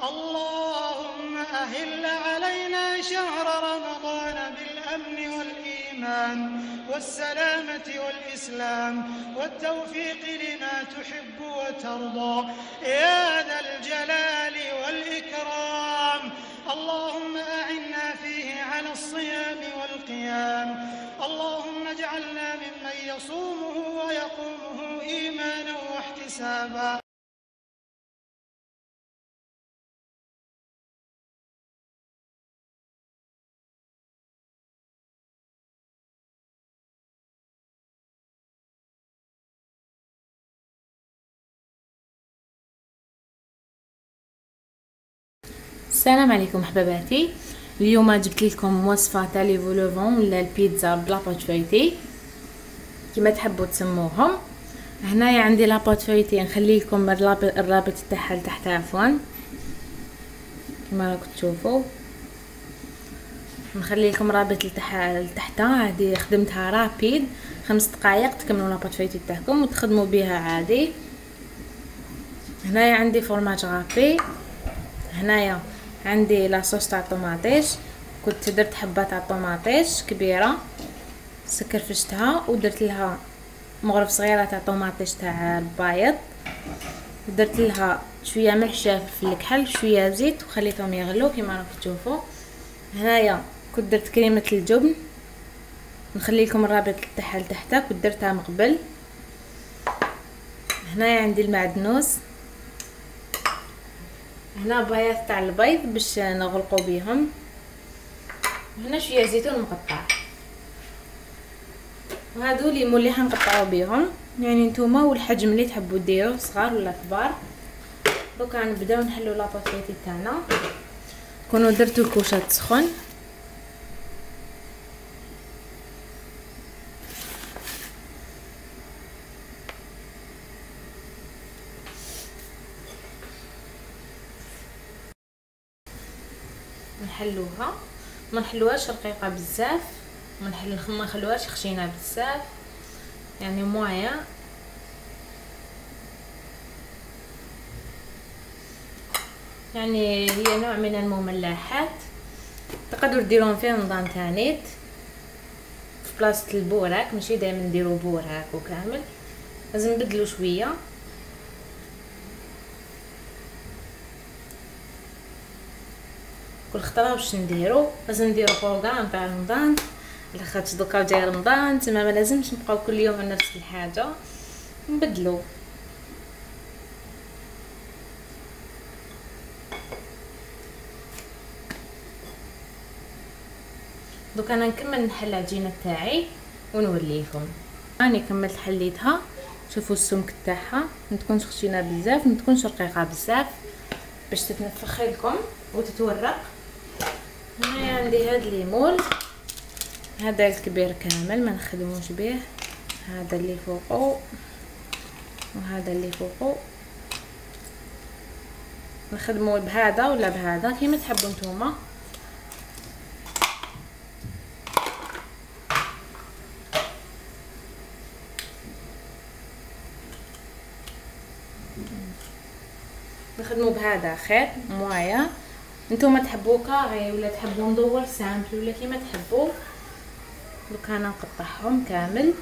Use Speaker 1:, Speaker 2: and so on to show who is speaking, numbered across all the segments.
Speaker 1: اللهم أهل علينا شهر رمضان بالأمن والإيمان والسلامة والإسلام والتوفيق لما تحب وترضى يا ذا الجلال والإكرام. اللهم أعنا فيه على الصيام والقيام. اللهم اجعلنا ممن يصومه ويقومه إيمانا واحتسابا.
Speaker 2: السلام عليكم حباباتي. اليوم جبت لكم وصفه تاع لي فولوفون ولا البيتزا بلا بات فايتي كما تحبوا تسموهم. هنايا عندي لا بات فايتي، نخلي لكم الرابط تاعها لتحت عفوا كما راكم تشوفوا. نخلي لكم رابط لتحت. هذه خدمتها رابيد 5 دقائق تكملوا لا بات فايتي تاعكم وتخدموا بها عادي. هنايا عندي فرماج غابي، هنايا عندي لاصوص تاع الطوماطيش، كنت درت حبه تاع الطوماطيش كبيره سكرفشتها ودرت لها مغرف صغيره تاع طوماطيش تاع البايض، درت لها شويه ملح شاف في الكحل شويه زيت وخليتهم يغلوا كما راكم تشوفوا. هنايا كنت درت كريمه الجبن، نخلي لكم الرابط تاعها لتحت، كنت درتها من قبل. هنايا عندي المعدنوس، هنا بياض تاع البيض باش نغلقوا بيهم، وهنا شويه زيتون مقطع، وهادو لي مولي حنقطعوا بيهم يعني نتوما والحجم اللي تحبوا ديروه صغار ولا كبار. دوكا نبداو نحلوا لاباطيتي تاعنا. كونوا درتوا الكوشه تسخن، نحلوها ما نحلوهاش رقيقه بزاف، ما نخلوهاش خشينه بزاف يعني مويه. يعني هي نوع من المملحات، تقدروا ديروهم في نظام تانيت في بلاصه البوراك، ماشي دائما نديرو بوراك وكامل، لازم نبدلو شويه. كل خطره واش نديرو، لازم نديرو بروغرام تاع رمضان لخاطر دوكا جاي رمضان تما ما لازمش نبقاو كل يوم نفس الحاجه، نبدلو. دوكا انا نكمل نحل العجينه تاعي ونوريكم. راني كملت حليتها، شوفوا السمك تاعها، ما تكونش خشينه بزاف ما تكونش رقيقه بزاف باش تتنفخ لكم وتتورق. هنايا عندي هاد ليمون، هذا الكبير كامل ما نخدموش به، هذا اللي فوقه وهذا اللي فوقه نخدموا بهذا ولا بهذا كيما تحبوا نتوما. نخدموا بهذا خير مويه، نتوما تحبوا كاري ولا تحبوا مدور سامبل ولا كيما تحبوا. دوكا انا نقطعهم كامل.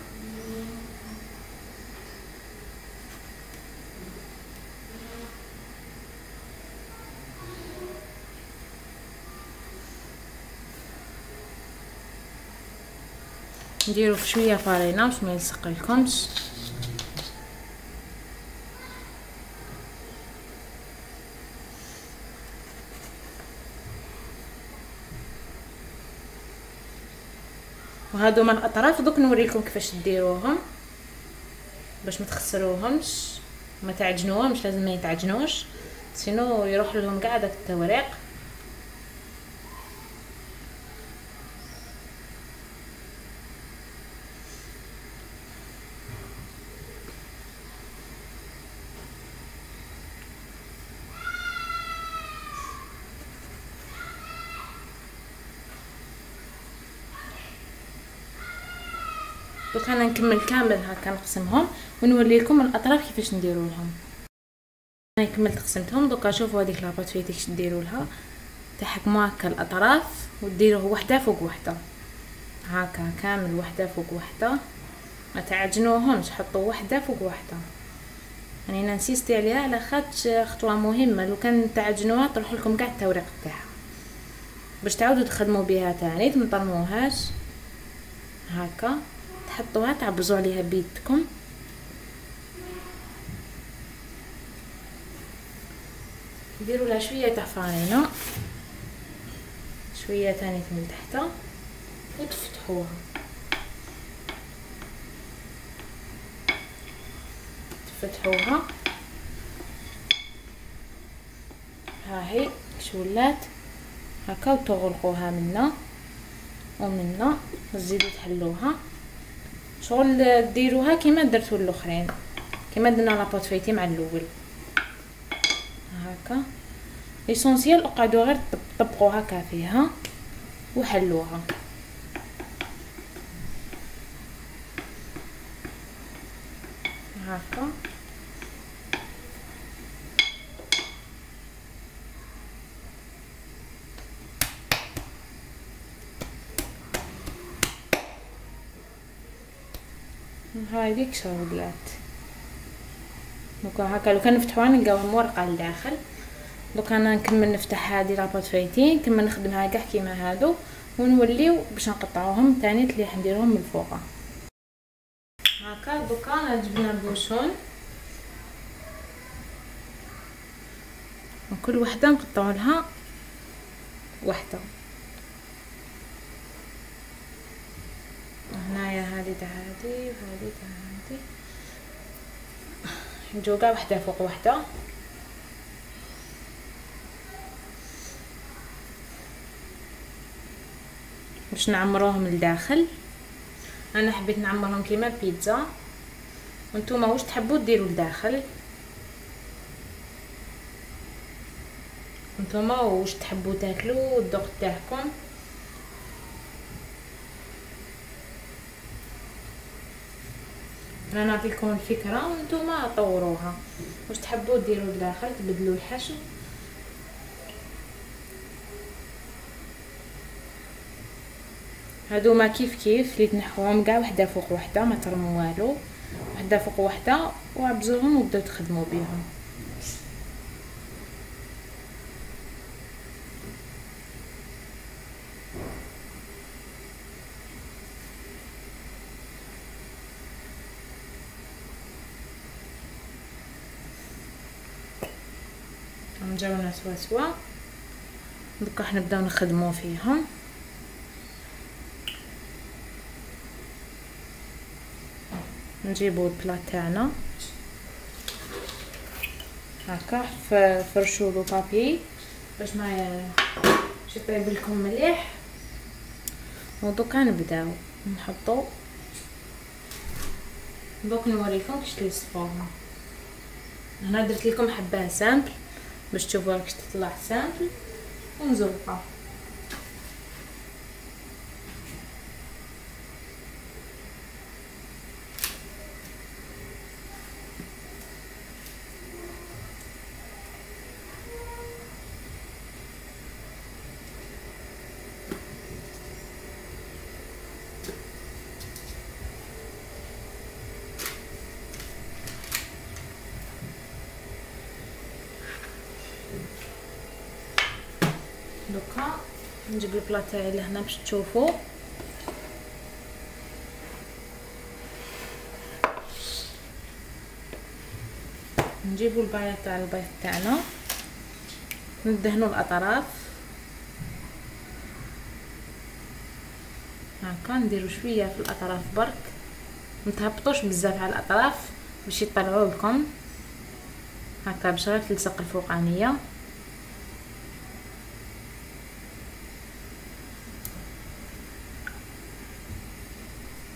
Speaker 2: نديرو شويه فرينه باش ما يلصق لكمش. وهادو من الاطراف دوك نوريكم كيفاش ديروهم باش ما تخسروهمش، ما تعجنوهمش، لازم ما يتعجنوش سينو يروح لهم كاع داك التوريق. دوك انا نكمل كامل هكا نقسمهم ونوري لكم الاطراف كيفاش نديروا لهم. كملت قسمتهم. دوكا شوفوا هذيك لاباط فيتي كش ديروا لها، تحكموا هكا الاطراف وديروه وحده فوق وحده هكا كامل، وحده فوق وحده، ما تعجنوهمش، حطوا وحده فوق وحده. يعني انا نسيستي عليها على خاطش خطوه مهمه، لو كان تعجنوها تروح لكم كاع التوريق تاعها، باش تعاودوا تخدموا بها تاني تمطرموهاش هكا، تحطوها تعبزوا عليها بيدكم. ديروا لها شويه تاع فارينه، شويه تاني من تحت، وتفتحوها. تفتحوها ها هي كش ولات هكا، وتغلقوها منا ومنا، تزيدوا تحلوها شغل ديروها كيما درتو الاخرين، كيما درنا لاباط فيتي مع الاول هكا. ليسونسيال اقعدوا غير طبقوا هكا فيها وحلوها هكا. هاذيك شغلات دوكا هكا. لو كان نفتحوها نلقاوها مورقه لداخل. دوكا انا نكمل نفتح هذه لاباط فايتين، نكمل نخدمها كاع كيما هادو، ونوليو باش نقطعوهم تاني اللي راح نديرهم من الفوق هكا. دوكا جبنا بوشون، وكل وحده نقطعوا لها وحده. هنايا هذه تاع هذه وهذه تاع هذه، نجيو كاع وحده فوق وحده. باش نعمروهم لداخل. انا حبيت نعمرهم كيما البيتزا، وانتوما واش تحبوا ديروا لداخل، انتوما واش تحبوا تاكلوا الذوق تاعكم. انا نعطيكم الفكره وانتوما طوروها، واش تحبوا ديروا لداخل، تبدلوا الحشو. هادوما كيف كيف اللي تنحوهم كاع وحده فوق وحده، ما ترموا والو، وحده فوق وحده، وعبزوهم وبداو تخدموا بهم. جاونا سوا سوا. دوكا راح نبداو نخدموا فيهم. نجيبوا البلاط تاعنا هكا، فرشوا له بابي باش ما يطيب لكم مليح. ودوكا نبداو نحطوا. دوك نوريكم كيفاش تلصقوها. هنا درت لكم حبه سامبل باش تشوفوها كيفاش تطلع سامبل ومزوقه. دوكا نجيب البلاط تاعي لهنا باش تشوفوا. نجيبوا البايض تاع البيض تاعنا، ندهنوا الاطراف هكا، نديروا شويه في الاطراف برك، متهبطوش بزاف على الاطراف باش يطلعوا لكم هكا، باش غير تلصق الفوقانيه.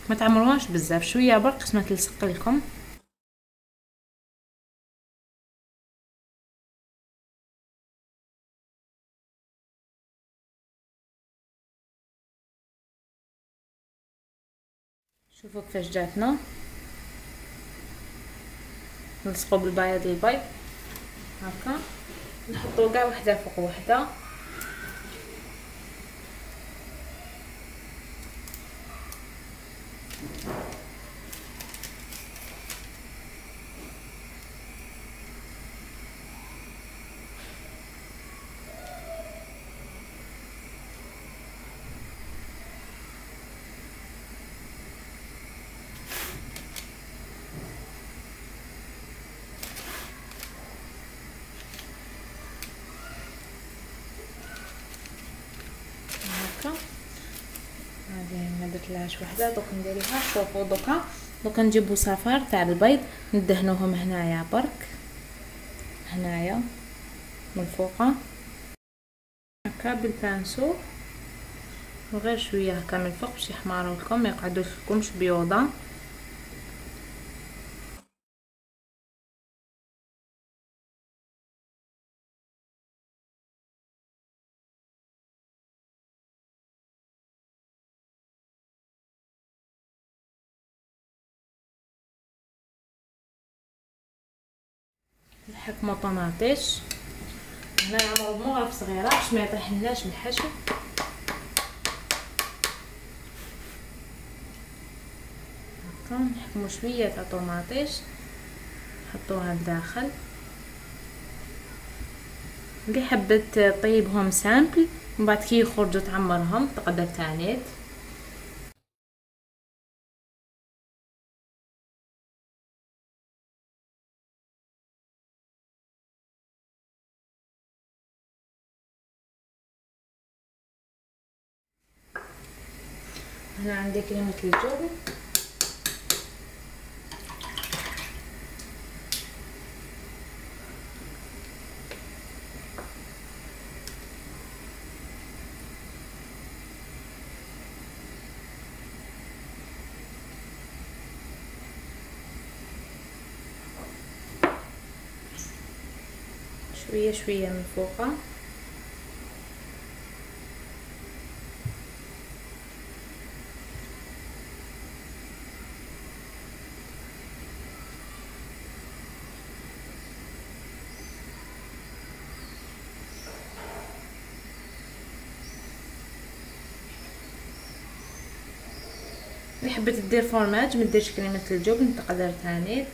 Speaker 2: ما تعمروهاش بزاف، شويه برك قسمه تلصق لكم. شوفوا كيفاش جاتنا. نلصقوا بالبياض البيض هكا نحطو كاع وحده فوق وحده. هذه ما درتلهاش وحده. دوك نديريها. شوفوا دوكا نجيبو صفار تاع البيض ندهنوهم هنايا برك، هنايا من الفوقه هكا بالبانسو، وغير شويه هكا من الفوق باش يحمروا لكم، ما يقعدوش لكمش بيوضه. نحكمو طماطيش هنا نعمرو بمغرف صغيره باش ما يطيحلناش من الحشو. هكا نحكمو شويه تاع طماطيش نحطوها لداخل. اللي حبت طيبهم سامبل ومن بعد كي يخرجوا تعمرهم تقدر تانيت. هنا عندي كريمه الجبن، شويه شويه من فوقها. اللي حبت دير فورماج ما ديرش كريمه الجبن تقدر تانيت.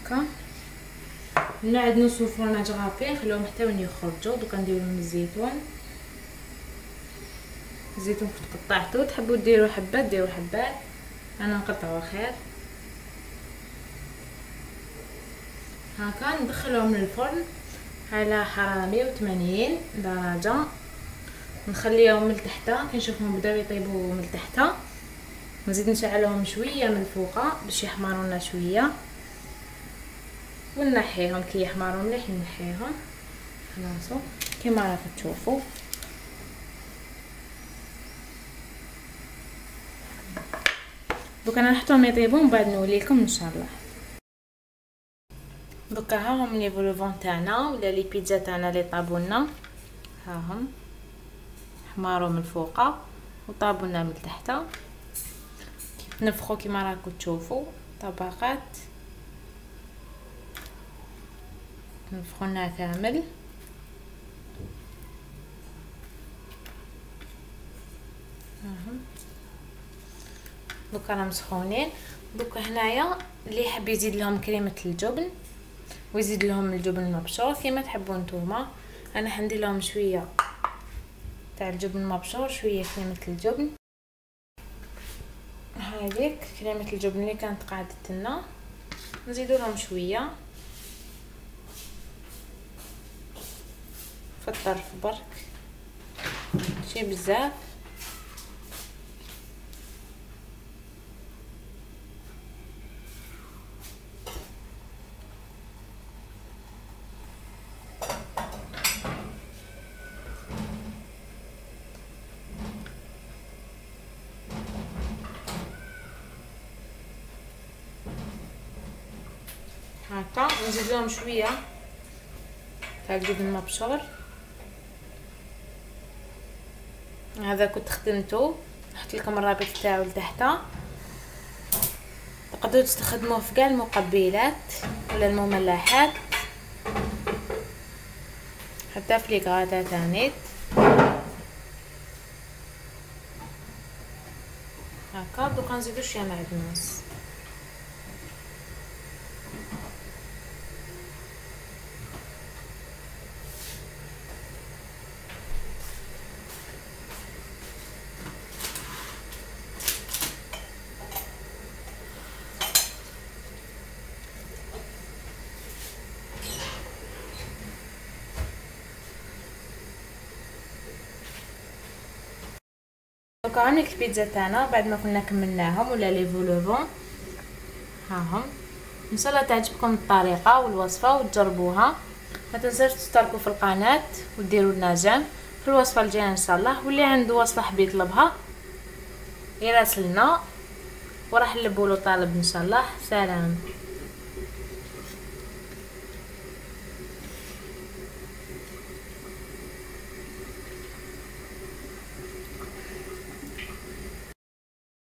Speaker 2: هكا هنا عندنا نص الفرماج غابين خليهم حتى وين يخرجوا. دوكا نديرو لهم الزيتون. الزيتون كنت قطعته، تحبوا ديروا حبات ديروا حبات، انا نقطعو خير. هكا ندخلهم للفرن على حرارة 180 درجة، نخليهم من تحت كي نشوفهم بداو يطيبوا من تحت. نزيد نشعلهم شويه من الفوق باش يحمروا لنا شويه ونحيهم. كي يحمروا مليح نحيهم خلاص كيما راكم تشوفوا. دوكا نحطهم يطيبوا ومن بعد نولي لكم ان شاء الله. دوكا ها هم لي فولفون تاعنا ولا لي بيتزا تاعنا اللي طابوا لنا، ها هم حماروا من الفوق وطابوا لنا من تحت. نفخوا كيما راكم تشوفوا طبقات، نفخونا كامل. دوكا راهم مسخونين. دوكا هنايا اللي يحب يزيد لهم كريمه الجبن ويزيد لهم الجبن المبشور كيما تحبوا نتوما. انا حندير لهم شويه تاع الجبن المبشور شويه كريمه الجبن. هذيك كريمه الجبن اللي كانت قعدت لنا نزيدوا لهم شويه في الطرف برك شي بزاف. هكا نزيد لهم شويه تاع الجبن المبشور. هذا كنت خدمته، نحط لكم الرابط تاعو لتحت. تقدروا تستخدموه في كاع المقبلات ولا المملحات، حتى في لي غادا تانيت هكا. دوكا نزيدو شويه معدنوس. دوكا هانيك البيتزا تاعنا بعد ما كنا كملناهم ولا لي فولوفون هاهم. ان شاء الله تعجبكم الطريقه والوصفه وتجربوها. ما تنساوش تشتركوا في القناه وديروا لنا جيم في الوصفه الجايه ان شاء الله. واللي عنده وصفه حاب يطلبها يراسلنا وراح نلبولو طالب ان شاء الله. سلام.